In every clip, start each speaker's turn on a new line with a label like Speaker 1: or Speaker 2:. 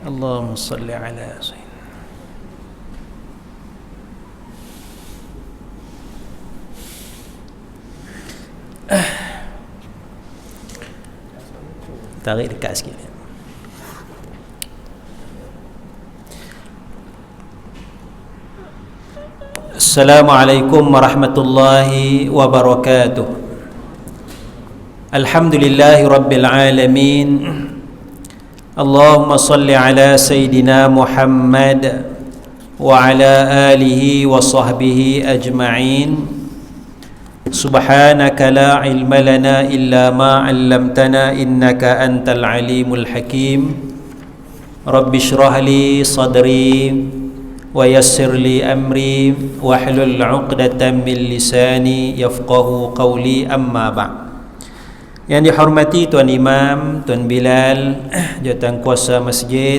Speaker 1: Allahumma salli ala sayyidina. Tarik dekat sikit. Assalamualaikum warahmatullahi wabarakatuh. Alhamdulillahi rabbil alamin. Allahumma salli ala sayyidina Muhammad wa ala alihi wa sahbihi ajma'in. Subhanaka la ilma lana illa ma 'allamtana innaka antal alimul hakim. Rabbi shrah li sadri wa yassir li amri wahlul 'uqdatam min lisani yafqahu qawli, amma ba'd. Yang dihormati Tuan Imam, Tuan Bilal, Jawatankuasa Masjid,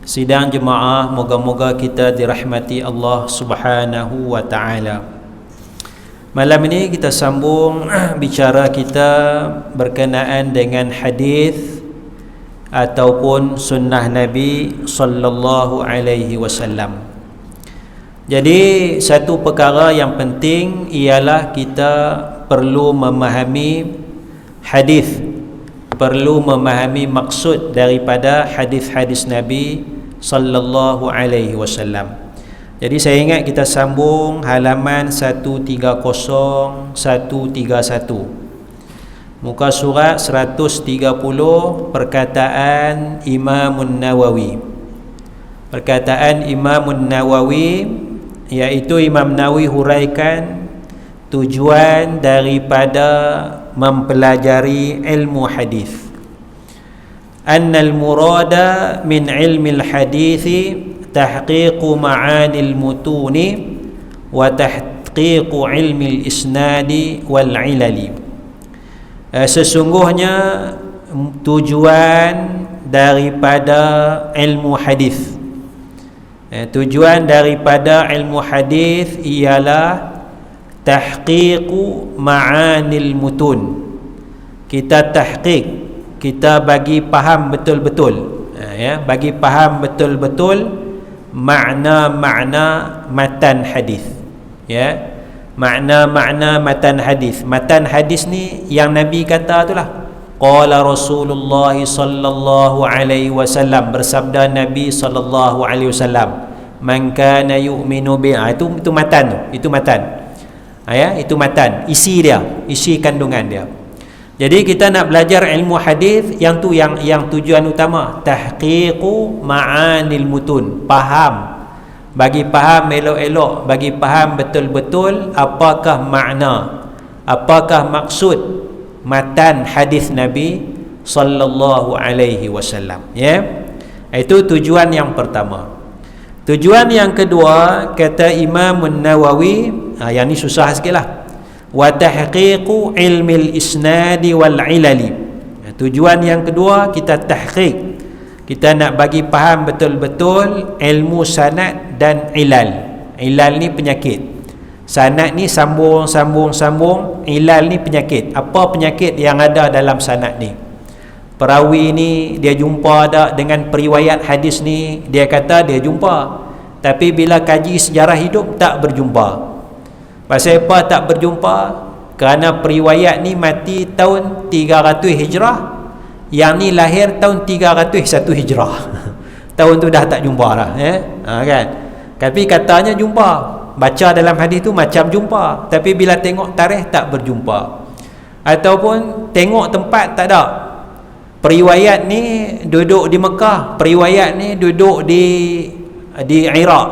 Speaker 1: sidang jemaah, moga-moga kita dirahmati Allah Subhanahu wa taala. Malam ini kita sambung bicara kita berkenaan dengan hadis ataupun sunnah Nabi sallallahu alaihi wasallam. Jadi satu perkara yang penting ialah kita perlu memahami hadis, perlu memahami maksud daripada hadis-hadis Nabi sallallahu alaihi wasallam. Jadi saya ingat kita sambung halaman 130 131. Muka surat 130, perkataan Imamun Nawawi. Perkataan Imamun Nawawi, iaitu Imam Nawawi huraikan tujuan daripada mempelajari ilmu hadis. Annal murada min ilmil hadithi tahqiqu ma'anil mutuni wa tahqiqu ilmil isnadi wal ilali. Sesungguhnya tujuan daripada ilmu hadis, tujuan daripada ilmu hadis ialah tahqiqu ma'anil mutun. Kita tahqiq, kita bagi faham betul-betul, bagi faham betul-betul makna-makna matan hadis, makna-makna matan hadis. Matan hadis ni yang Nabi kata itulah. Qala Rasulullah sallallahu alaihi wasallam, bersabda Nabi sallallahu alaihi wasallam, man kana yu'minu bi, itu matan tu, itu matan. Itu matan, isi dia, isi kandungan dia. Jadi kita nak belajar ilmu hadis yang tu, yang tujuan utama tahqiqu ma'anil mutun, faham, bagi faham elok-elok, bagi faham betul-betul apakah makna, apakah maksud matan hadis Nabi sallallahu alaihi wasallam. Itu tujuan yang pertama. Tujuan yang kedua, kata Imam Nawawi, yang ni susah sikitlah, wa tahqiqu ilmil isnadi wal ilali. Tujuan yang kedua, kita tahqiq, kita nak bagi faham betul-betul ilmu sanad dan ilal. Ilal ni penyakit, sanad ni sambung, ilal ni penyakit. Apa penyakit yang ada dalam sanad ni? Perawi ni dia jumpa tak dengan periwayat hadis ni, dia kata dia jumpa, tapi bila kaji sejarah hidup tak berjumpa. Pasal apa tak berjumpa? Kerana periwayat ni mati tahun 300 Hijrah, yang ni lahir tahun 301 Hijrah. Tahun tu dah tak jumpa dah, kan? Tapi katanya jumpa, baca dalam hadis tu macam jumpa, tapi bila tengok tarikh tak berjumpa. Ataupun tengok tempat tak ada. Periwayat ni duduk di Mekah, periwayat ni duduk di Iraq,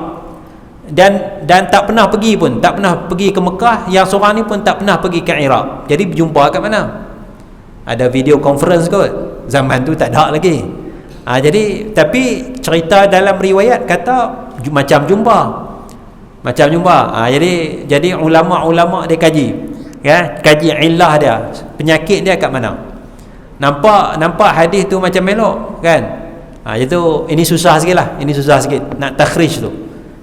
Speaker 1: dan tak pernah pergi pun, tak pernah pergi ke Mekah. Yang seorang ni pun tak pernah pergi ke Iraq. Jadi berjumpa kat mana? Ada video conference kot, zaman tu tak ada lagi. Jadi tapi cerita dalam riwayat kata macam jumpa, macam jumpa. Jadi ulama-ulama dia kaji, kaji illah dia, penyakit dia kat mana. Nampak hadis tu macam elok, kan? Itu ini susah sikit lah, ini susah sikit nak takhrij tu,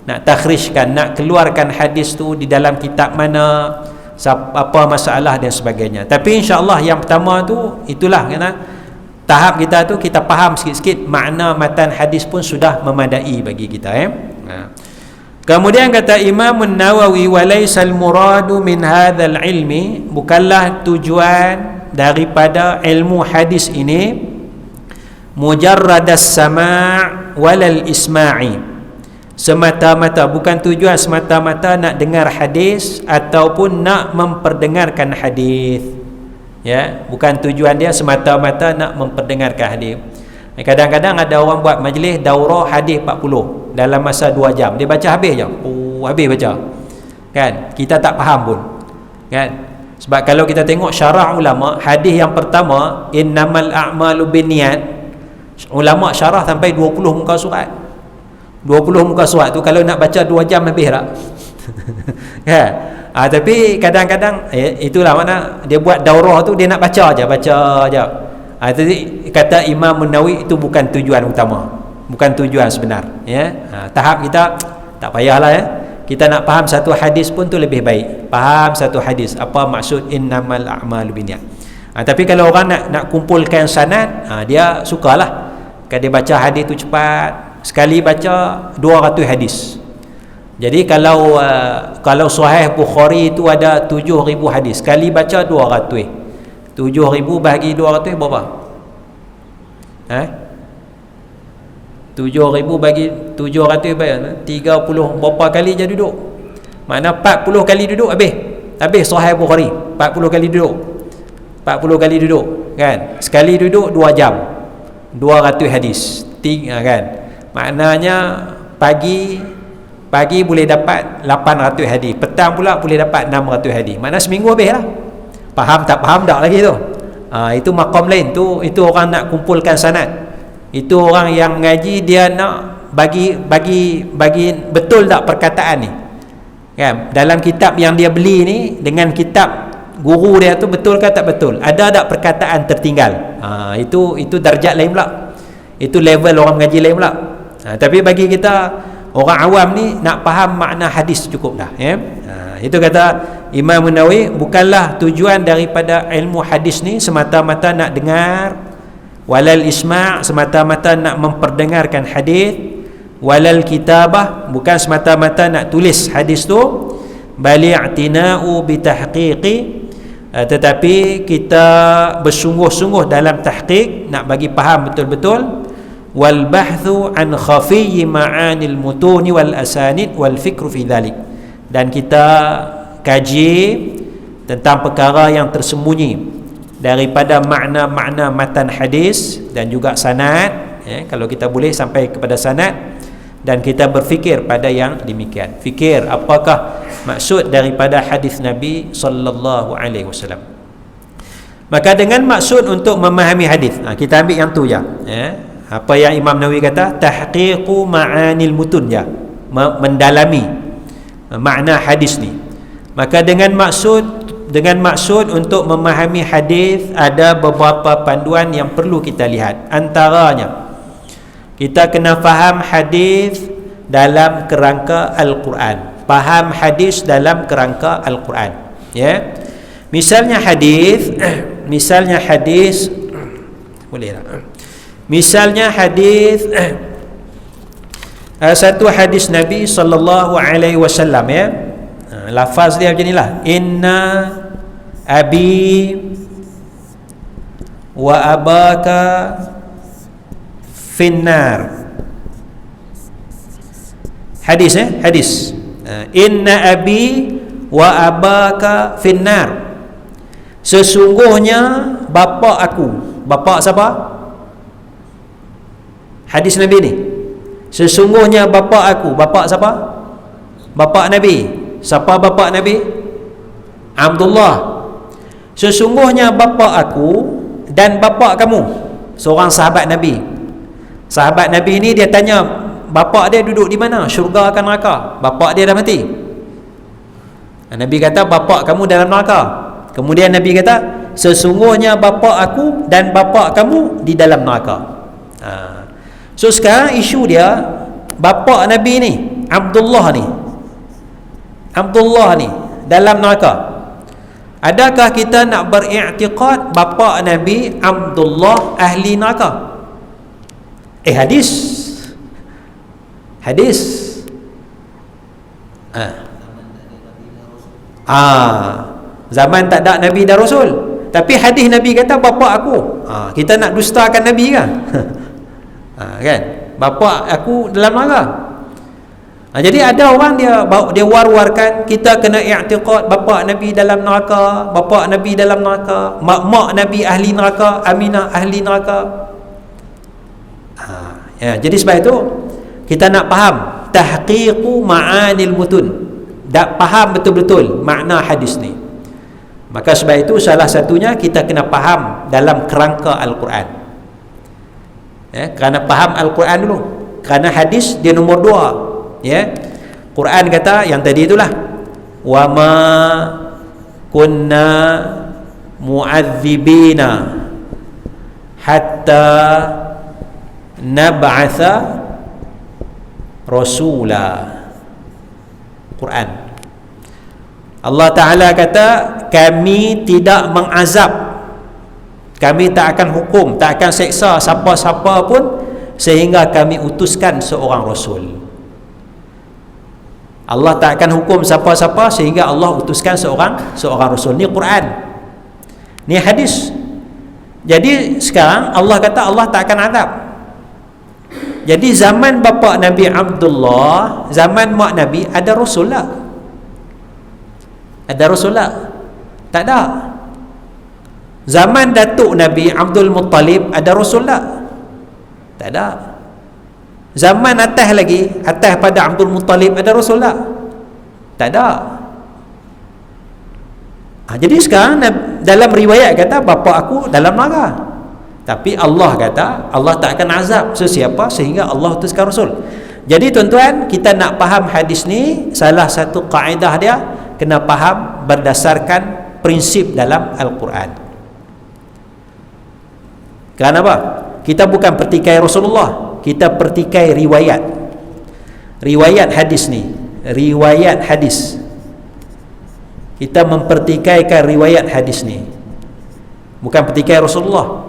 Speaker 1: nak takhrijkan, nak keluarkan hadis tu di dalam kitab mana, apa masalah dan sebagainya. Tapi insya-Allah yang pertama tu itulah kena tahap kita tu kita faham sikit-sikit makna matan hadis pun sudah memadai bagi kita Kemudian kata Imam An-Nawawi, walaysal muradu min hadzal ilmi, bukanlah tujuan daripada ilmu hadis ini mujarradas sama' walal isma'i, semata-mata, bukan tujuan semata-mata nak dengar hadis ataupun nak memperdengarkan hadis. Ya, bukan tujuan dia semata-mata nak memperdengarkan hadis. Kadang-kadang ada orang buat majlis daurah hadis 40 dalam masa 2 jam. Dia baca habis je. Habis baca. Kan? Kita tak faham pun. Kan? Sebab kalau kita tengok syarah ulama, hadis yang pertama, innamal a'malu binniyat, ulama syarah sampai 20 muka surat. 20 muka surat tu kalau nak baca 2 jam habis tak? Kan? Tapi kadang-kadang itulah mana dia buat daurah tu, dia nak baca je. Jadi kata Imam An-Nawawi, itu bukan tujuan utama, bukan tujuan sebenar. Tahap kita tak payahlah kita nak faham satu hadis pun tu lebih baik. Faham satu hadis apa maksud innamal a'malu binniyat. Tapi kalau orang nak kumpulkan sanad, dia sukalah kan dia baca hadis tu cepat, sekali baca 200 hadis. Jadi kalau Sahih Bukhari tu ada 7,000 hadis, sekali baca 200. 7,000 bagi 200 berapa? 7,000 bagi 700 berapa? 30 berapa kali je duduk? Makna 40 kali duduk habis Sahih Bukhari. 40 kali duduk. 40 kali duduk kan? Sekali duduk 2 jam. 200 hadis. Kan? Maknanya pagi boleh dapat 800 hadis. Petang pula boleh dapat 600 hadis. Makna seminggu habis lah. Faham tak faham tak lagi tu. Itu maqam lain tu. Itu orang nak kumpulkan sanad. Itu orang yang mengaji, dia nak bagi betul tak perkataan ni kan? Dalam kitab yang dia beli ni dengan kitab guru dia tu betul ke tak betul, ada tak perkataan tertinggal. Itu darjat lain pula, itu level orang mengaji lain pula. Tapi bagi kita orang awam ni nak faham makna hadis cukup dah itu kata Imam An-Nawawi, bukanlah tujuan daripada ilmu hadis ni semata-mata nak dengar, walal isma' semata-mata nak memperdengarkan hadis, walal kitabah bukan semata-mata nak tulis hadis tu, bali i'tina'u bitahqiqi, tetapi kita bersungguh-sungguh dalam tahqiq, nak bagi faham betul-betul, wal bahthu an khafiyyi ma'anil mutuni wal asanid wal fikru fi dhalik, dan kita kaji tentang perkara yang tersembunyi daripada makna-makna matan hadis dan juga sanad, kalau kita boleh sampai kepada sanad, dan kita berfikir pada yang demikian. Fikir apakah maksud daripada hadis Nabi sallallahu alaihi wasallam. Maka dengan maksud untuk memahami hadis, kita ambil yang tu je. Apa yang Imam Nawawi kata, tahqiqu ma'anil mutun, mendalami makna hadis ni. Maka dengan maksud untuk memahami hadis ada beberapa panduan yang perlu kita lihat. Antaranya, kita kena faham hadis dalam kerangka Al-Quran. Faham hadis dalam kerangka Al-Quran. Misalnya hadis boleh tak? Misalnya hadis satu hadis Nabi sallallahu alaihi wasallam, lafaz dia macam inilah, inna abi wa abaka finnar. Hadis hadis inna abi wa abaka finnar, sesungguhnya bapa aku. Bapa siapa? Hadis Nabi ni, sesungguhnya bapa aku. Bapa siapa? Bapa Nabi. Siapa bapa Nabi? Abdullah. Sesungguhnya bapa aku dan bapa kamu. Seorang sahabat Nabi. Sahabat Nabi ni dia tanya bapa dia duduk di mana, syurga ke neraka? Bapa dia dah mati. Nabi kata bapa kamu dalam neraka. Kemudian Nabi kata sesungguhnya bapa aku dan bapa kamu di dalam neraka. So sekarang isu dia, bapa Nabi ni Abdullah ni dalam neraka. Adakah kita nak beriktikad bapa Nabi Abdullah ahli neraka? Hadis. Zaman tak ada Nabi dan Rasul, tapi hadis Nabi kata bapa aku. Kita nak dustakan Nabi kan? Kan? Bapa aku dalam neraka. Jadi ada orang dia war-warkan kita kena i'tiqad bapa Nabi dalam neraka, bapa Nabi dalam neraka, mak Nabi ahli neraka, Aminah ahli neraka. Jadi sebab itu kita nak faham tahqiqu ma'anil mutun, dak faham betul-betul makna hadis ni. Maka sebab itu salah satunya kita kena faham dalam kerangka Al-Quran. Kerana faham Al-Quran dulu. Kerana hadis dia nombor 2. Quran kata yang tadi itulah, wa ma kunna mu'adzibina hatta nab'atha rasula. Quran, Allah Ta'ala kata kami tidak mengazab, kami tak akan hukum, tak akan seksa siapa-siapa pun sehingga kami utuskan seorang rasul. Allah tak akan hukum siapa-siapa sehingga Allah utuskan seorang rasul. Ni Quran, ni hadis. Jadi sekarang Allah kata Allah tak akan azab. Jadi zaman bapa Nabi Abdullah, zaman mak Nabi, ada rasul tak? Ada rasul tak? Tak ada. Zaman datuk Nabi Abdul Muttalib, ada rasul tak? Tak ada. Zaman atas lagi, atas pada Abdul Muttalib, ada rasul tak? Tak ada. Jadi sekarang dalam riwayat kata bapa aku dalam neraka, tapi Allah kata Allah tak akan azab sesiapa sehingga Allah utuskan rasul. Jadi tuan-tuan, kita nak faham hadis ni, salah satu kaedah dia kena faham berdasarkan prinsip dalam Al-Quran. Kerana apa? Kita bukan pertikai Rasulullah, kita pertikai riwayat hadis ni, riwayat hadis. Kita mempertikaikan riwayat hadis ni, bukan pertikai Rasulullah.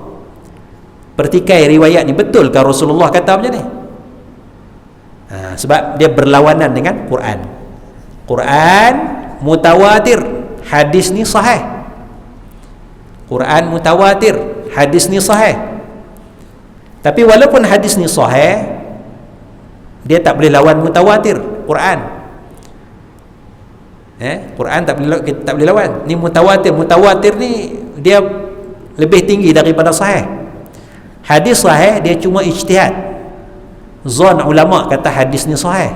Speaker 1: Pertikai riwayat ni, betulkah Rasulullah kata macam ni? Sebab dia berlawanan dengan Quran. Quran mutawatir, hadis ni sahih. Quran mutawatir, hadis ni sahih. Tapi walaupun hadis ni sahih, dia tak boleh lawan mutawatir Quran. Quran tak boleh lawan. Ni mutawatir. Mutawatir ni dia lebih tinggi daripada sahih. Hadis sahih dia cuma ijtihad. Zon ulama kata hadis ni sahih.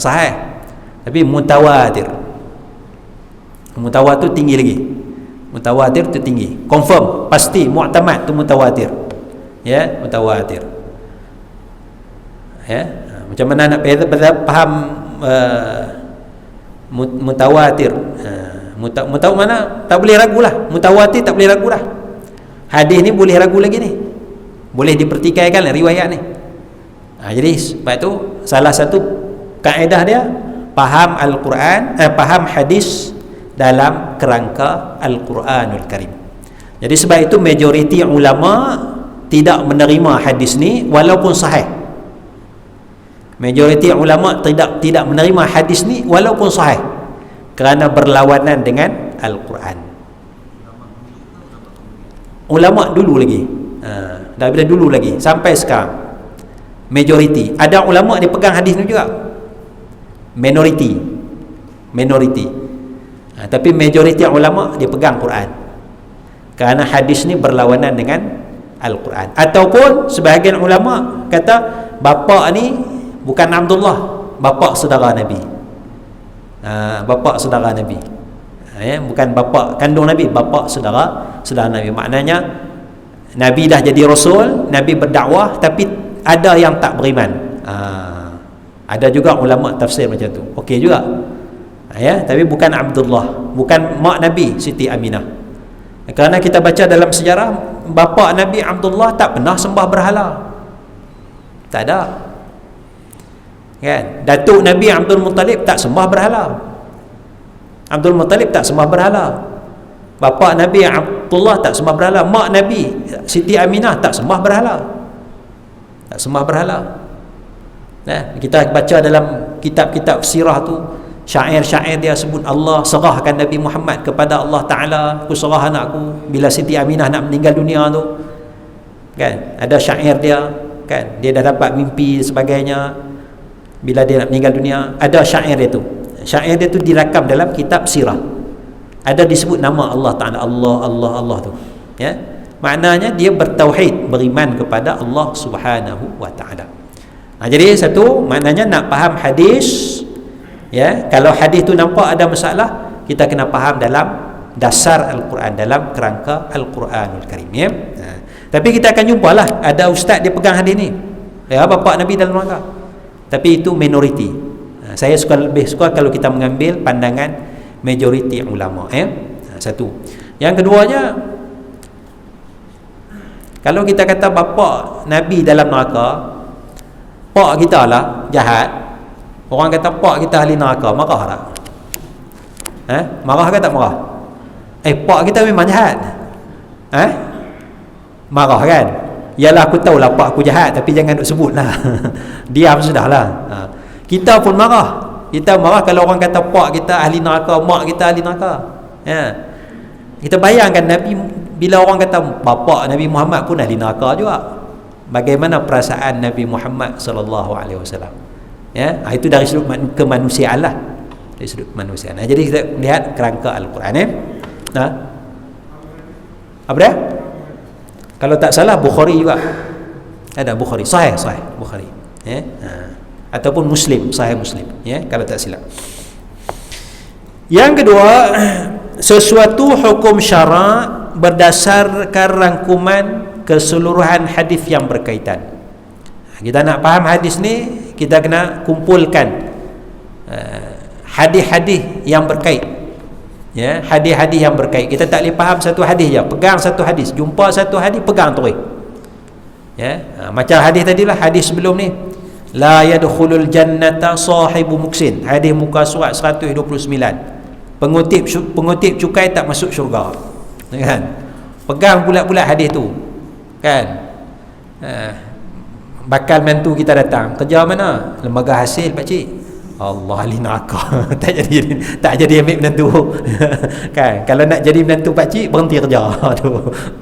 Speaker 1: Sahih. Tapi mutawatir. Mutawatir tinggi lagi. Mutawatir tu tinggi. Confirm, pasti, mu'tamad tu mutawatir. Mutawatir. Macam mana nak faham mutawatir? Mutawatir mana? Tak boleh ragu lah. Mutawatir tak boleh ragu lah. Hadis ni boleh ragu lagi ni, boleh dipertikaikan lah riwayat ni. Jadi sebab tu salah satu kaedah dia faham Al-Quran, faham hadis dalam kerangka Al-Quranul Karim. Jadi sebab itu majoriti ulama tidak menerima hadis ni walaupun sahih. Majoriti ulama tidak menerima hadis ni walaupun sahih, kerana berlawanan dengan Al-Quran. Ulama dulu lagi, daripada dulu lagi sampai sekarang, majoriti. Ada ulama dia pegang hadis ni juga, minoriti. Tapi majoriti ulama dia pegang Quran, kerana hadis ni berlawanan dengan Al-Quran. Ataupun sebahagian ulama kata bapa ni bukan Abdullah, bapa saudara Nabi. Bapa saudara Nabi, bukan bapa kandung Nabi, bapa saudara Nabi. Maknanya Nabi dah jadi rasul, Nabi berdakwah, tapi ada yang tak beriman. Ada juga ulama tafsir macam tu, okey juga. Tapi bukan Abdullah, bukan mak Nabi Siti Aminah. Kerana kita baca dalam sejarah, bapa Nabi Abdullah tak pernah sembah berhala. Tak ada. Kan? Datuk Nabi Abdul Muttalib tak sembah berhala. Abdul Muttalib tak sembah berhala. Bapa Nabi Abdullah tak sembah berhala. Mak Nabi Siti Aminah tak sembah berhala. Tak sembah berhala. Nah, kita baca dalam kitab-kitab sirah tu, syair-syair dia sebut Allah serahkan Nabi Muhammad kepada Allah Ta'ala. Aku serah anakku bila Siti Aminah nak meninggal dunia tu, kan, ada syair dia, kan, dia dah dapat mimpi sebagainya bila dia nak meninggal dunia. Ada syair dia tu. Syair dia tu dirakam dalam kitab sirah. Ada disebut nama Allah Ta'ala, Allah tu, ya. Maknanya dia bertauhid, beriman kepada Allah Subhanahu wa Ta'ala. Jadi satu, maknanya nak faham hadis, ya. Kalau hadis tu nampak ada masalah, kita kena faham dalam dasar Al-Quran, dalam kerangka Al-Quranul Karim, ya. Tapi kita akan jumpa lah ada ustaz dia pegang hadis ni, ya, bapa Nabi dalam neraka. Tapi itu minoriti. Saya lebih suka kalau kita mengambil pandangan majoriti ulama, ya. Satu. Yang keduanya, kalau kita kata bapa Nabi dalam neraka, pak kita lah jahat, orang kata pak kita ahli neraka, marah tak? Marah ke tak marah? Pak kita memang jahat. Marah kan? Yalah, aku tahu lah pak aku jahat, tapi jangan duk sebut lah. Diam sudahlah. Kita pun marah. Kita marah kalau orang kata pak kita ahli neraka, mak kita ahli neraka. Kita bayangkan Nabi, bila orang kata bapa Nabi Muhammad pun ahli neraka juga, bagaimana perasaan Nabi Muhammad sallallahu alaihi wasallam, ya. Itu dari sudut kemanusiaan lah, dari sudut kemanusiaan. Jadi kita lihat kerangka Al-Quran, ya. Apa dia? Kalau tak salah Bukhari juga ada, Bukhari sahih Bukhari, ya. Ataupun Muslim, sahih Muslim, ya, kalau tak silap. Yang kedua, sesuatu hukum syara' berdasarkan rangkuman keseluruhan hadis yang berkaitan. Kita nak faham hadis ni, kita kena kumpulkan hadis-hadis yang berkait, ya, hadis-hadis yang berkait. Kita tak boleh faham satu hadis je, pegang satu hadis, jumpa satu hadis pegang terus, ya. Macam hadis tadilah, hadis sebelum ni, la yadkhulul jannata sahibu muksin, hadis muka surat 129. Pengutip cukai tak masuk syurga, kan. Pegang bulat-bulat hadis tu, kan. Bakal menantu kita datang, kerja mana? Lembaga hasil pakcik. Allah, ahli neraka. tak jadi ambil menantu. Kan, kalau nak jadi menantu pakcik, berhenti kerja. Tu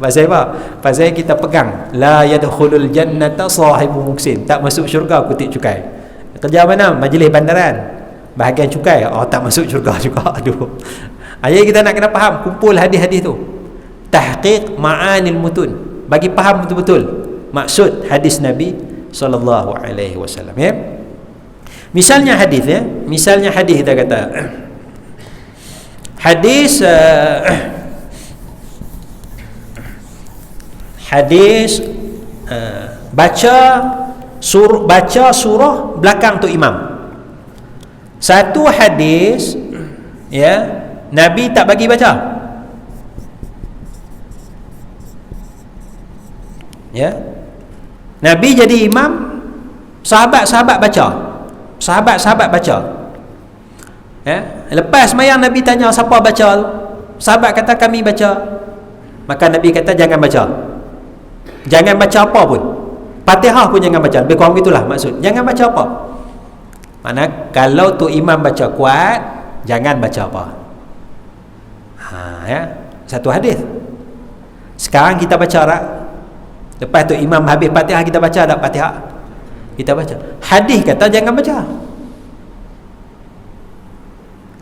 Speaker 1: pasal apa? Pasal kita pegang la yadkhulul jannata sahibu muksin, tak masuk syurga kutip cukai. Kerja mana? Majlis bandaran, bahagian cukai. Tak masuk syurga juga. Aduh. Jadi kita nak kena faham, kumpul hadis-hadis tu, tahqiq ma'anil mutun, bagi faham betul-betul maksud hadis Nabi sallallahu alaihi wasallam, ya. Misalnya hadis, ya. Misalnya hadis, kita kata hadis baca surah belakang tu imam. Satu hadis, ya, Nabi tak bagi baca, ya. Nabi jadi imam, sahabat-sahabat baca, ya. Lepas sembahyang Nabi tanya siapa baca tu, sahabat kata kami baca. Maka Nabi kata jangan baca apa pun, Fatihah pun jangan baca. Lebih kurang itulah maksud, jangan baca apa. Mana kalau tu imam baca kuat, jangan baca apa. Ya, satu hadis. Sekarang kita baca tak? Lepas tu imam habis Fatihah, kita baca tak Fatihah? Kita baca. Hadis kata jangan baca.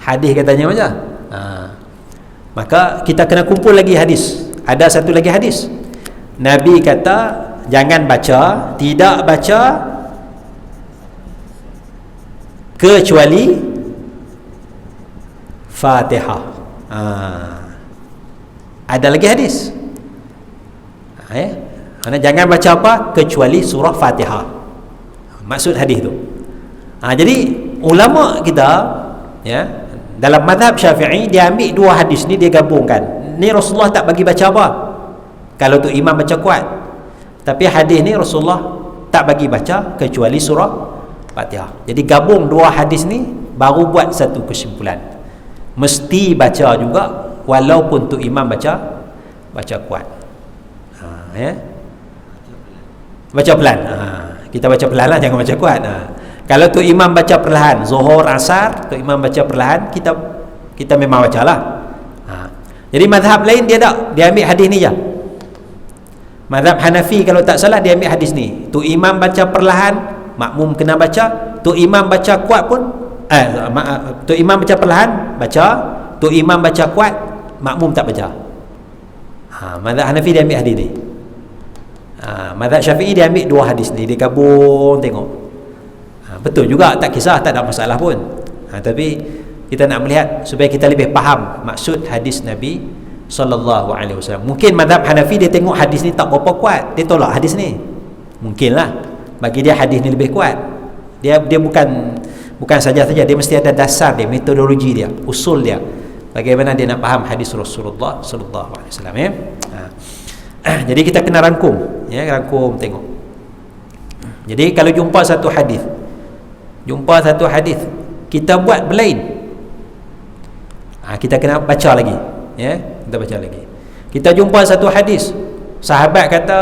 Speaker 1: Hadis kata jangan baca. Maka kita kena kumpul lagi hadis. Ada satu lagi hadis, Nabi kata jangan baca, tidak baca kecuali Fatihah. Ada lagi hadis, Karena jangan baca apa kecuali surah Fatihah. Maksud hadis tu. Jadi ulama kita, ya, dalam mazhab Syafi'i, dia ambil dua hadis ni, dia gabungkan. Ni Rasulullah tak bagi baca apa kalau tu imam baca kuat, tapi hadis ni Rasulullah tak bagi baca kecuali surah Fatihah. Jadi gabung dua hadis ni baru buat satu kesimpulan. mesti baca juga, walaupun tu imam baca kuat. Ya, baca pelan. Kita baca pelan lah, jangan baca kuat. Kalau tu imam baca perlahan, Zuhur, Asar, tu imam baca perlahan, kita memang baca lah. Jadi mazhab lain dia tak, dia ambil hadis ni je. Mazhab Hanafi kalau tak salah dia ambil hadis ni, tu imam baca perlahan, makmum kena baca. Tu imam baca kuat pun tu imam baca perlahan baca, tu imam baca kuat, makmum tak baca. Mazhab Hanafi dia ambil hadis ni. Mazhab Syafi'i dia ambil dua hadis ni, dia gabung tengok. Betul juga, tak kisah, tak ada masalah pun. Tapi kita nak melihat supaya kita lebih faham maksud hadis Nabi sallallahu alaihi wasallam. Mungkin mazhab Hanafi dia tengok hadis ni tak berapa kuat, dia tolak hadis ni. Mungkinlah bagi dia hadis ni lebih kuat. Dia bukan saja-saja, dia mesti ada dasar dia, metodologi dia, usul dia, bagaimana dia nak faham hadis Rasulullah sallallahu alaihi wasallam, ya. Jadi kita kena rangkum, ya, rangkum tengok. Jadi kalau jumpa satu hadis kita buat berlain, kita kena baca lagi, ya, kita baca lagi. Kita jumpa satu hadis, sahabat kata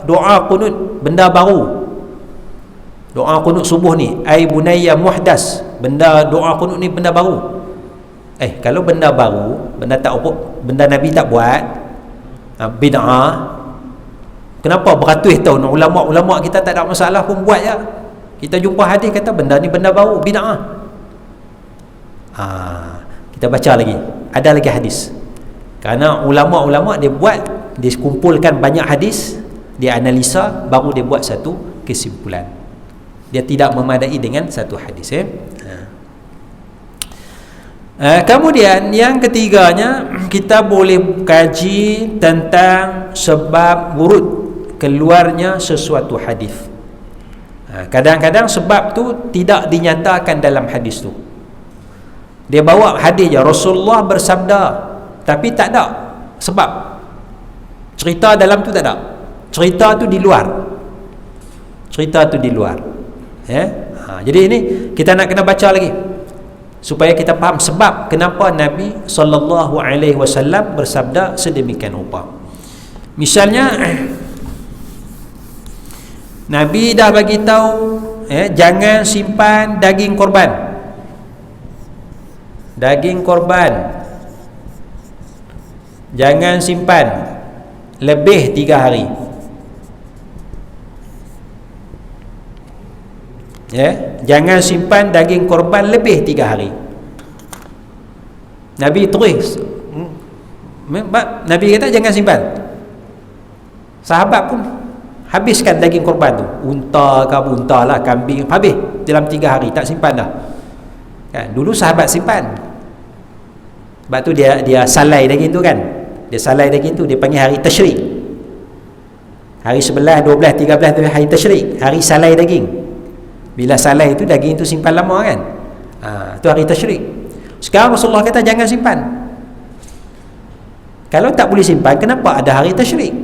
Speaker 1: doa qunut benda baru, doa qunut subuh ni ai bunayya muhdas, doa qunut ni benda baru. Kalau benda baru, benda Nabi tak buat, bid'ah, kenapa beratus tahun ulama' kita tak ada masalah pun buat je. Kita jumpa hadis kata benda ni benda baru, bid'ah. Kita baca lagi, ada lagi hadis. Kerana ulama' dia buat, dia kumpulkan banyak hadis, dia analisa, baru dia buat satu kesimpulan. Dia tidak memadai dengan satu hadis, ya. Kemudian yang ketiganya, kita boleh kaji tentang sebab wurud keluarnya sesuatu hadis. Kadang-kadang sebab tu tidak dinyatakan dalam hadis tu. Dia bawa hadis je, Rasulullah bersabda, tapi tak ada sebab. Cerita dalam tu tak ada. Cerita tu di luar. Ya. Jadi ini kita nak kena baca lagi supaya kita faham sebab kenapa Nabi sallallahu alaihi wasallam bersabda sedemikian rupa. Misalnya Nabi dah bagi tahu, jangan simpan daging korban. Jangan simpan lebih 3 hari. Jangan simpan daging korban lebih 3 hari. Nabi terus, Nabi kata jangan simpan. Sahabat pun habiskan daging korban tu, unta lah, kambing, habis dalam 3 hari, tak simpan dah. Kan, dulu sahabat simpan. Sebab tu dia salai daging tu kan. Dia salai daging tu, dia panggil hari Tasyrik. Hari 11, 12, 13 tu hari Tasyrik, hari salai daging. Bila salai itu daging itu simpan lama kan. Tu hari Tasyrik. Sekarang Rasulullah kata jangan simpan. Kalau tak boleh simpan, kenapa ada hari Tasyrik?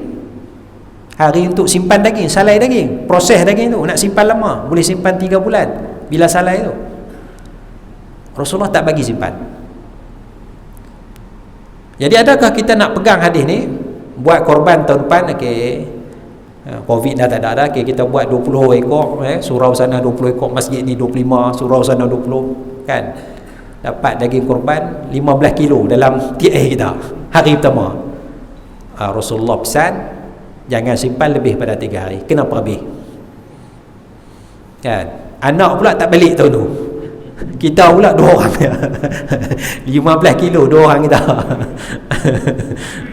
Speaker 1: Hari untuk simpan daging, salai daging, proses daging tu nak simpan lama, boleh simpan 3 bulan bila salai tu. Rasulullah tak bagi simpan. Jadi adakah kita nak pegang hadis ni, buat korban tahun depan, Covid dah tak ada, kita buat 20 ekor, surau sana 20 ekor, masjid ni 25, surau sana 20, kan, dapat daging korban 15 kilo dalam TI kita hari pertama. Rasulullah pesan jangan simpan lebih pada 3 hari, kena perhabis, kan. Anak pula tak balik tahun tu, kita pula 2 orang 15 kilo 2 orang kita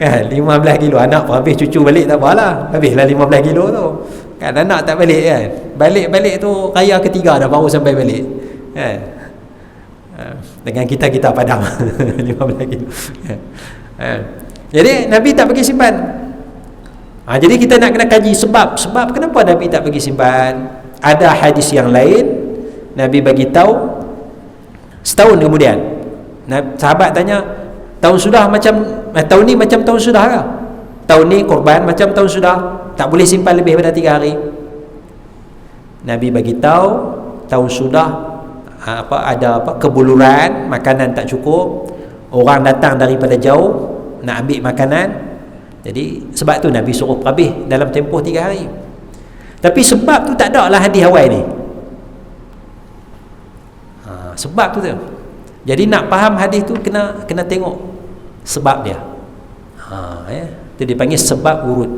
Speaker 1: kan, 15 kilo anak pun habis, cucu balik tak apalah, habislah 15 kilo tu kan. Anak tak balik kan, balik tu raya ketiga dah baru sampai balik kan. Dengan kita padam 15 kilo kan. Jadi Nabi tak bagi simpan. Jadi kita nak kena kaji sebab kenapa Nabi tak bagi simpan. Ada hadis yang lain Nabi bagi tahu setahun kemudian. Sahabat tanya, tahun ni macam tahun sudah ke? Tahun ni korban macam tahun sudah, tak boleh simpan lebih daripada 3 hari. Nabi bagi tahu tahun sudah, ada kebuluran, makanan tak cukup, orang datang daripada jauh nak ambil makanan. Jadi sebab tu Nabi suruh habis dalam tempoh 3 hari. Tapi sebab tu tak ada lah hadis awal ni. Sebab tu. Jadi nak faham hadis tu kena tengok sebab dia. Itu dia panggil sebab wurud.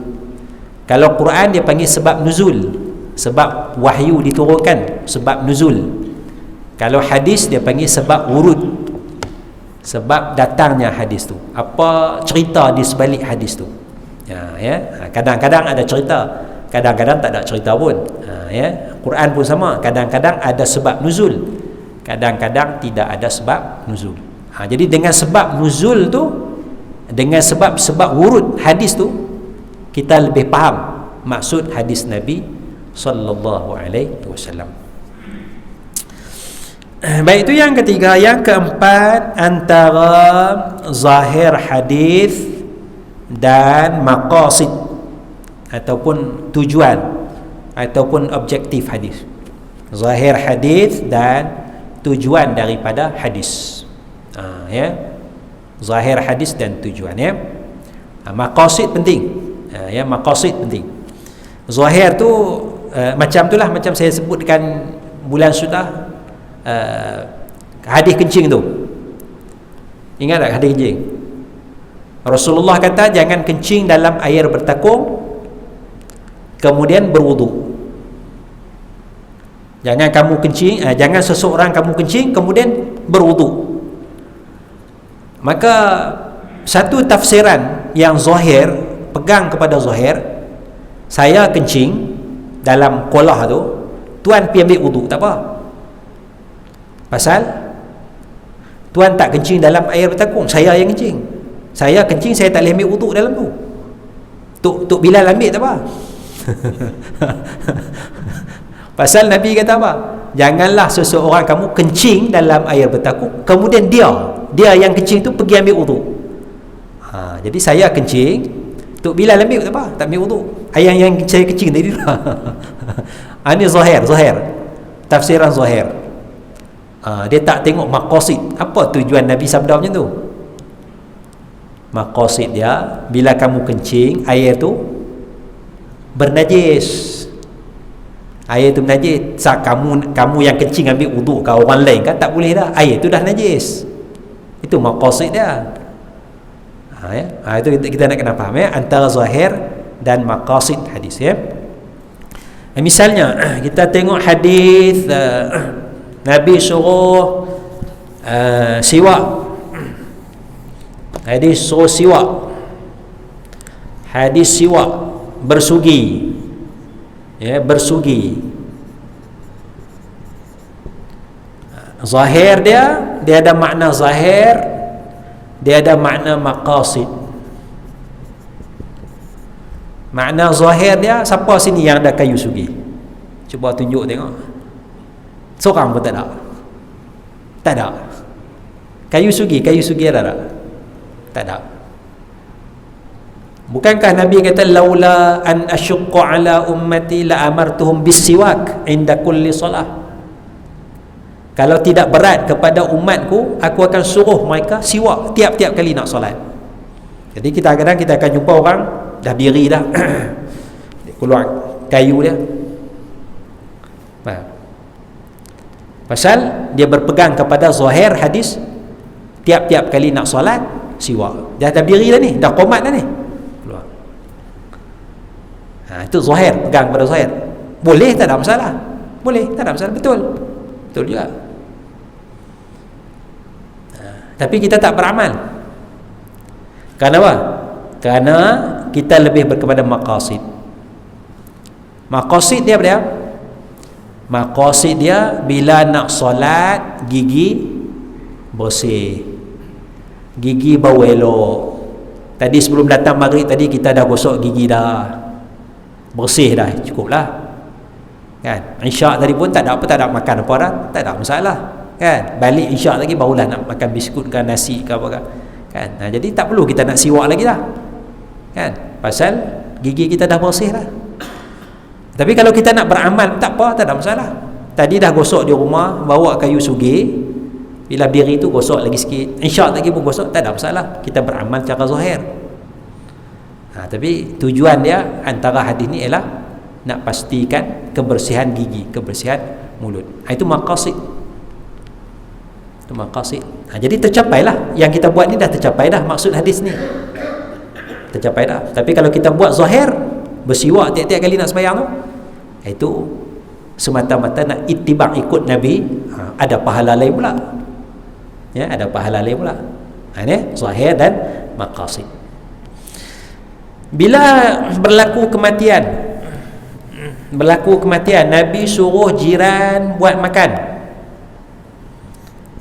Speaker 1: Kalau Quran dia panggil sebab nuzul, sebab wahyu diturunkan, sebab nuzul. Kalau hadis dia panggil sebab wurud, sebab datangnya hadis tu. Apa cerita di sebalik hadis tu? Kadang-kadang ada cerita, kadang-kadang tak ada cerita pun. Quran pun sama, kadang-kadang ada sebab nuzul, kadang-kadang tidak ada sebab nuzul. Jadi dengan sebab nuzul tu, dengan sebab wurud hadis tu, kita lebih faham maksud hadis Nabi sallallahu alaihi wasallam. Baik, itu yang ketiga. Yang keempat, antara zahir hadis dan maqasid ataupun tujuan ataupun objektif hadis. Zahir hadis dan tujuan daripada hadis. Zahir hadis dan tujuan, maqasid penting. Maqasid penting. Zahir tu macam itulah, macam saya sebutkan bulan sudah, hadis kencing tu. Ingat tak hadis kencing? Rasulullah kata jangan kencing dalam air bertakung kemudian berwuduk. Jangan kamu kencing, jangan seseorang kamu kencing kemudian berwuduk. Maka satu tafsiran yang zahir, pegang kepada zahir, saya kencing dalam kolah tu, tuan pergi ambil wuduk, tak apa. Pasal tuan tak kencing dalam air bertakung, saya yang kencing. Saya kencing, saya tak boleh ambil wuduk dalam tu. Tok Bilal ambil, tak apa. Pasal Nabi kata apa? Janganlah seseorang kamu kencing dalam air bertakung kemudian dia yang kencing tu pergi ambil wuduk. Jadi saya kencing, Tok Bilal ambil, tak apa, tak ambil wuduk. Ayah yang saya kencing tadi lah. Ini zahir. Tafsiran zahir. Dia tak tengok maqasid. Apa tujuan Nabi sabda macam tu? Maqasid dia, bila kamu kencing, air tu bernajis. Air tu najis. Kamu yang kencing ambil wuduk ke orang lain kan, tak boleh dah. Air tu dah najis. Itu maqasid dia. Itu kita nak kena faham, antara zahir dan maqasid hadis, misalnya kita tengok hadis Nabi suruh siwak. Hadis suruh siwak. Hadis siwak, bersugi. Bersugi. Zahir dia ada makna zahir, dia ada makna maqasid. Makna zahir dia, siapa sini yang ada kayu sugi? Cuba tunjuk tengok. Seorang pun tak ada. Tak ada. Kayu sugi ada tak? Tak ada. Bukankah Nabi kata laula an asyqa ala ummati la amartuhum bisiwak inda kulli solah. Kalau tidak berat kepada umatku, aku akan suruh mereka siwak tiap-tiap kali nak solat. Jadi kadang-kadang kita akan jumpa orang dah biri dah dia keluar kayu dia. Pasal dia berpegang kepada zahir hadis, tiap-tiap kali nak solat siwak. Dia dah biri dah ni, dah qomat dah ni. Keluar. Itu zahir, pegang pada zahir. Boleh, tak ada masalah. Boleh, tak ada masalah, betul. Betul juga. Tapi kita tak beramal. Kenapa? Kerana kita lebih berkepada maqasid. Maqasid dia apa dia? Maqasid dia bila nak solat gigi bersih, gigi bau elok. Tadi sebelum datang maghrib tadi kita dah gosok gigi dah, bersih dah, cukup lah kan. Isyak tadi pun tak ada apa, tak ada makan apa dah, tak ada masalah kan. Balik isyak lagi barulah nak makan biskut ke nasi ke apa kan. Jadi tak perlu kita nak siwak lagi dah kan, pasal gigi kita dah bersih dah. Tapi kalau kita nak beramal tak apa, tak ada masalah. Tadi dah gosok di rumah, bawa kayu sugi, Bila berdiri tu gosok lagi sikit, insya' lagi pun gosok, tak ada masalah, kita beramal secara zahir. Tapi tujuan dia antara hadis ni ialah nak pastikan kebersihan gigi, kebersihan mulut. Itu maqasid. Itu maqasid. Jadi tercapailah yang kita buat ni, dah tercapai dah maksud hadis ni. Tercapai dah. Tapi kalau kita buat zahir, bersiwak tiap-tiap kali nak sembahyang tu, itu semata-mata nak ittiba' ikut Nabi, ada pahala lain pula. Ya, ada pahala lain pula. Ini zahir dan maqasid. Bila berlaku kematian, Nabi suruh jiran buat makan.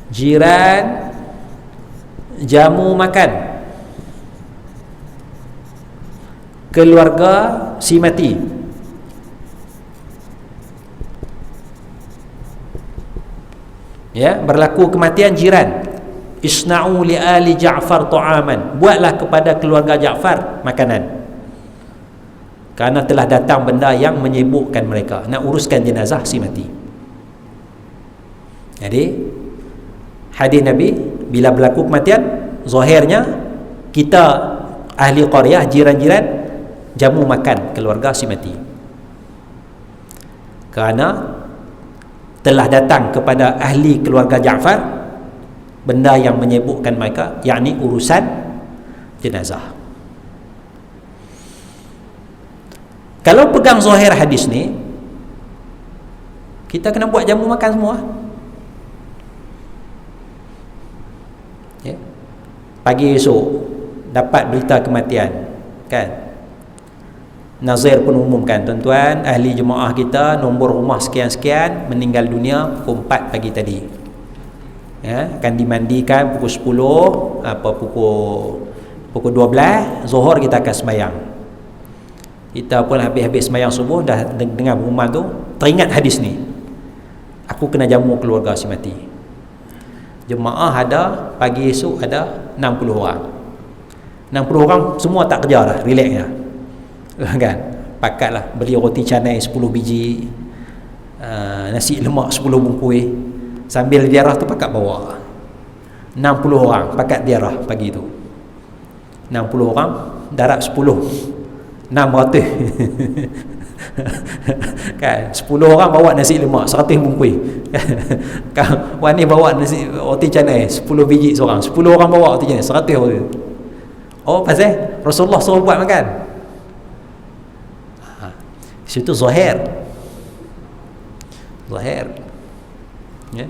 Speaker 1: Jiran jamu makan. Keluarga si mati. Ya, berlaku kematian jiran. Isna'u li ali Ja'far ta'aman. Buatlah kepada keluarga Ja'far makanan. Kerana telah datang benda yang menyibukkan mereka, nak uruskan jenazah si mati. Jadi hadis Nabi, bila berlaku kematian, zahirnya kita ahli qaryah, jiran-jiran, jamu makan keluarga si mati. Kerana telah datang kepada ahli keluarga Ja'far benda yang menyibukkan mereka, yakni urusan jenazah. Kalau pegang zahir hadis ni, kita kena buat jamu makan semua. Ya. Pagi esok dapat berita kematian, kan? Nazir pun umumkan, tuan-tuan ahli jemaah kita nombor rumah sekian-sekian meninggal dunia pukul 4 pagi tadi. Ya, akan dimandikan pukul 10, pukul 12 Zuhur kita akan sembahyang. Kita pun habis-habis sembahyang subuh dah dengar pengumuman tu, teringat hadis ni. Aku kena jamu keluarga si mati. Jemaah ada, pagi esok ada 60 orang. 60 orang semua tak kerja dah, relax dah. Kan? Pakatlah beli roti canai 10 biji, nasi lemak 10 bungkus, sambil ziarah tu pakat bawa 60 orang pakat ziarah pagi tu. 60 orang darat 10 600 kan, 10 orang bawa nasi lemak 100 bungkus. Wan ni bawa nasi roti canai 10 biji seorang, 10 orang bawa roti canai 100 orang. Oh, pasal Rasulullah suruh buat makan. Situ zahir. Ya.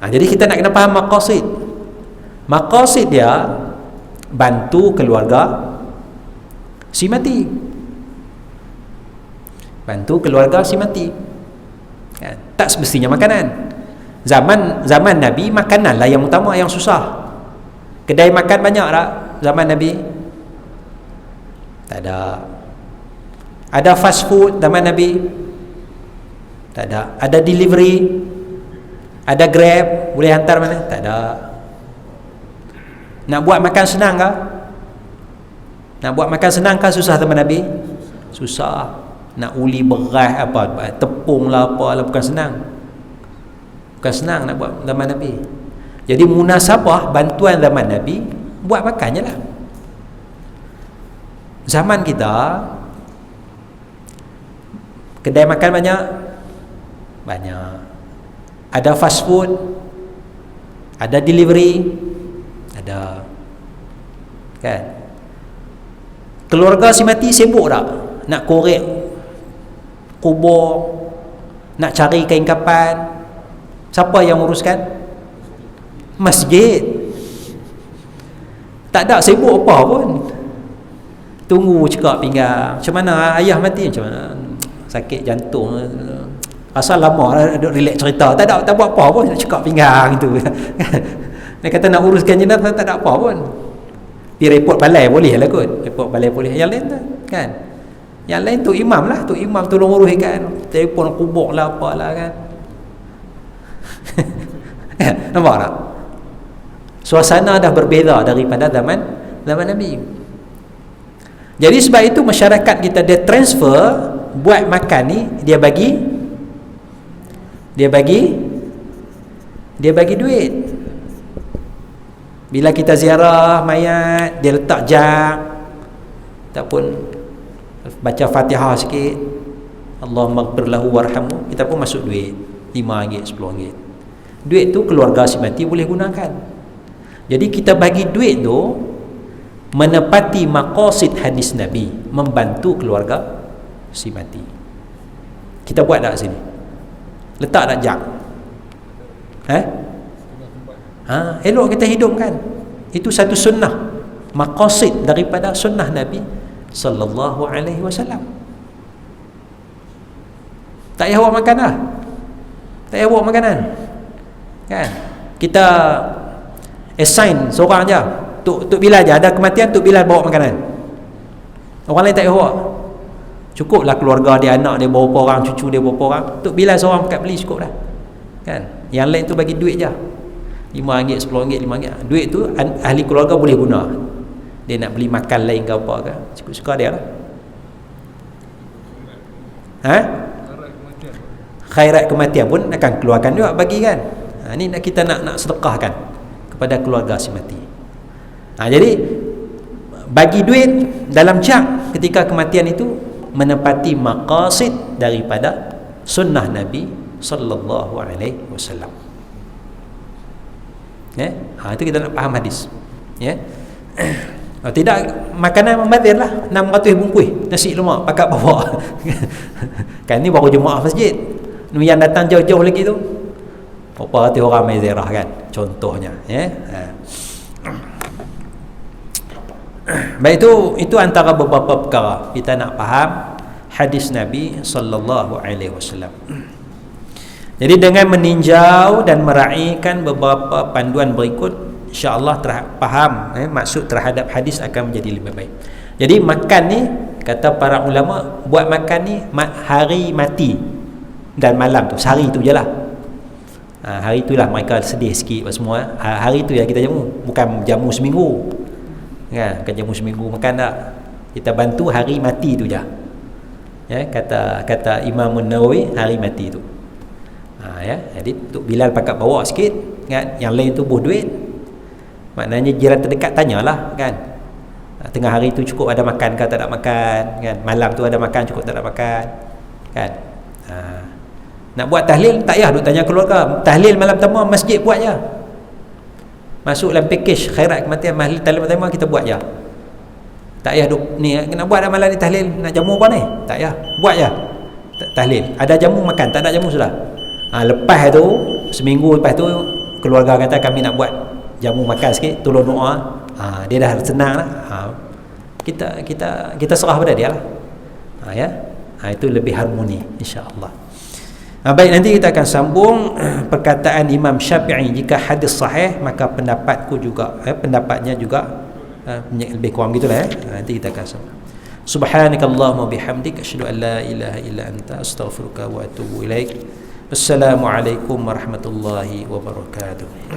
Speaker 1: Jadi kita nak kena faham maqasid. Maqasid dia bantu keluarga si mati. Bantu keluarga si mati. Kan? Tak semestinya makanan. Zaman Nabi makananlah yang utama, yang susah. Kedai makan banyak tak zaman Nabi? Tak ada. Ada fast food zaman Nabi? Tak ada. Ada delivery? Ada Grab? Boleh hantar mana? Tak ada. Nak buat makan senang ke? Nak buat makan senang ke susah zaman Nabi? Susah. Nak uli beras apa, tepung lah apa lah, bukan senang. Bukan senang nak buat zaman Nabi. Jadi munasabah bantuan zaman Nabi, buat makan je lah. Zaman kita kedai makan banyak. Ada fast food, ada delivery, ada, kan? Keluarga si mati sibuk tak nak korek kubur, nak cari kain kapan? Siapa yang uruskan? Masjid. Tak ada sibuk apa pun, tunggu cekak pinggang. Macam mana ayah mati? Macam mana sakit jantung, asal lama duduk relax cerita, tak buat apa pun, cekak pinggang tu. Dia kata nak uruskan jenazah, tak ada apa pun. Pergi report balai boleh lah kot, report balai boleh. Yang lain tu kan, yang lain tu imam lah, tu imam tolong uruskan, telefon kubur lah apalah kan. Nampak tak? Suasana dah berbeza daripada zaman Nabi. Jadi sebab itu masyarakat kita dia transfer buat makan ni, dia bagi Dia bagi duit. Bila kita ziarah mayat, dia letak jam, ataupun baca Fatihah sikit, Allahumma ighfir lahu warhamhu, kita pun masuk duit RM5, RM10. Duit tu keluarga si mati boleh gunakan. Jadi kita bagi duit tu menepati maqasid hadis Nabi, membantu keluarga si mati. Kita buat tak sini? Letak tak jam? Elok kita hidupkan. Itu satu sunnah, maqasid daripada sunnah Nabi sallallahu alaihi wasallam. Tak payah bawa makan dah. Tak payah bawa makanan. Kan? Kita assign seorang je. Tok Bilal je, ada kematian Tok Bilal bawa makanan. Orang lain tak payah bawa. Cukuplah keluarga dia, anak dia berapa orang, cucu dia berapa orang, Tok Bilal seorang pakat beli cukup dah. Kan? Yang lain tu bagi duit je. RM5, RM10, RM5. Duit tu ahli keluarga boleh guna. Dia nak beli makan lain ke apa ke, suka-suka dia lah. Khairat kematian pun akan keluarkan juga bagi, kan. Ni kita nak sedekahkan kepada keluarga si mati. Jadi bagi duit dalam cak ketika kematian itu menepati maqasid daripada sunnah Nabi sallallahu alaihi wasallam. Itu kita nak faham hadis. Tidak makanan membazir lah, 600 bungkus nasi lemak pakat bawa. Kan ni baru jemaah masjid. Yang datang jauh-jauh lagi tu berapa ratus orang mai ziarah, kan, contohnya. Baik, itu antara beberapa perkara kita nak faham hadis Nabi sallallahu alaihi wasallam. Jadi dengan meninjau dan meraihkan beberapa panduan berikut, insya-Allah faham maksud terhadap hadis akan menjadi lebih baik. Jadi makan ni, kata para ulama, buat makan ni hari mati dan malam tu, sehari tu je lah. Hari tu lah mereka sedih sikit semua. Hari tu ya kita jamu, bukan jamu seminggu, kan? Bukan jamu seminggu makan tak. Kita bantu hari mati tu je. Kata Imam Nawawi, hari mati tu. Jadi Tok Bilal pakat bawa sikit, kan? Yang lain tu buh duit. Maknanya jiran terdekat tanyalah, kan, tengah hari tu cukup ada makan ke tak ada makan, kan? Malam tu ada makan cukup tak ada makan, kan? Nak buat tahlil tak payah duk tanya keluarga. Tahlil malam pertama masjid buat je. Masuk dalam package khairat kematian, tahlil pertama kita buat je. Tak payah duk ni nak buat dah malam ni tahlil, nak jamu apa ni? Tak payah, buat je tahlil. Ada jamu makan, tak ada jamu sudah. Lepas tu seminggu lepas tu keluarga kata kami nak buat jamu makan sikit, tolong doa. Dia dah senang lah. Kita serah pada dia lah. Itu lebih harmoni, insya-Allah. Baik, nanti kita akan sambung perkataan Imam Syafi'i, jika hadis sahih maka pendapatku juga pendapatnya juga lebih kurang gitulah. Nanti kita akan sambung. Subhanakallahumma bihamdik asyhadu an la ilaha illa anta astaghfiruka wa atubu ilaik. Assalamualaikum warahmatullahi wabarakatuh.